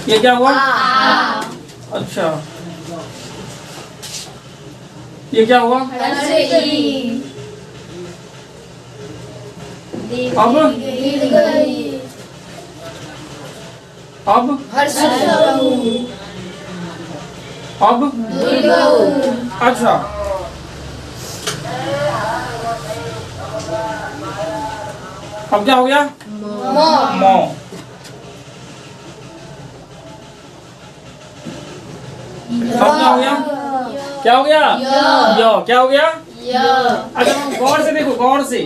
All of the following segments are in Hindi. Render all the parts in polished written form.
ये क्या हुआ? अच्छा, ये क्या हुआ? अब अच्छा, अब क्या हो गया? मो। अब क्या हो गया? क्या हो गया? यो। क्या हो गया? अगर हम गौर से देखो, गौर से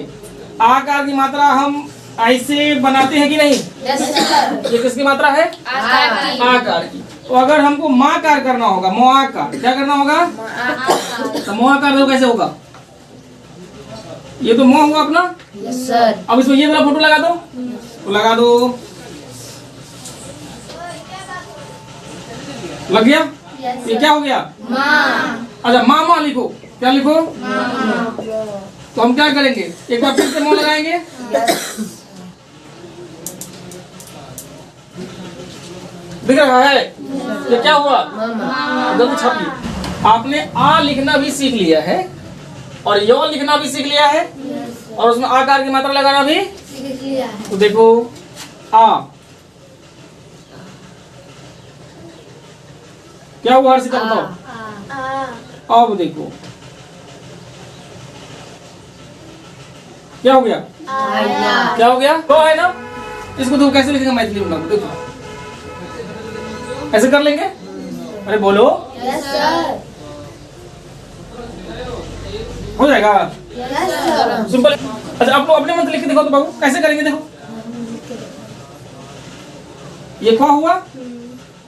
आकार की मात्रा हम ऐसे बनाते हैं कि नहीं? ये किसकी मात्रा है? आकार की। तो अगर हमको माकार करना होगा, मोआकार, क्या करना होगा? तो मोआकार तो कैसे होगा? ये तो मोह हुआ अपना। अब इसमें ये वाला फोटो लगा दो, तो लगा दो। लग गया? ये क्या हो गया? अच्छा, मामा लिखो। क्या लिखो? तो हम क्या करेंगे? एक बार फिर से मोह लगाएंगे। दिख रहा है? ये क्या हुआ? जल्दी छापिए। आपने आ लिखना भी सीख लिया है और यो लिखना भी सीख लिया है और उसमें आकार की मात्रा लगाना भी सीख लिया है। तो देखो, आ क्या हुआ हर्षिता, बताओ। अब देखो क्या हो गया? क्या हो गया? तो है ना, इसको देखो कैसे लिखेंगे मैथिली में, देखो ऐसे कर लेंगे। अरे बोलो। Yes sir. हो जाएगा? Yes sir. सिंपल। अच्छा, आप लोग अपने मत लिख के दिखाओ तो बाबू, कैसे करेंगे? देखो, ये क्या हुआ?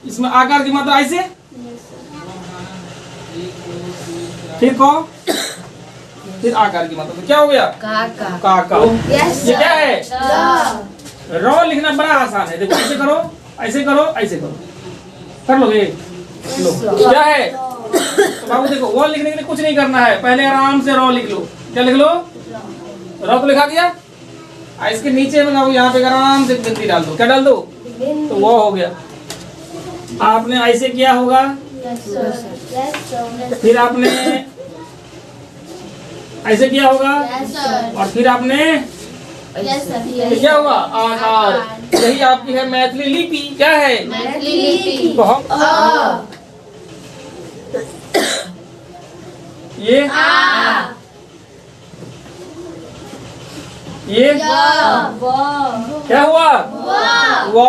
इसमें आकार की मात्रा ऐसे, फिर को, फिर आकार की मात्रा, तो क्या हो गया? का। ये क्या है? रॉ लिखना बड़ा आसान है। देखो, ऐसे करो, ऐसे करो, ऐसे करो, कर लोगे? लो, क्या है? तो बाबू देखो, वो लिखने के लिए कुछ नहीं करना है, पहले आराम से रॉ लिख लो। क्या लिख लो? रॉ तो लिखा दिया। इसके नीचे में बाबू यहाँ पे आराम से बिंदी डाल दो। क्या डाल दो? तो वो हो गया। आपने ऐसे किया होगा, फिर आपने ऐसे किया होगा, और फिर आपने क्या हुआ? आकार। यही आपकी है मैथिली लिपि। क्या है? मैथिली लिपि। तो हम ये क्या हुआ? वो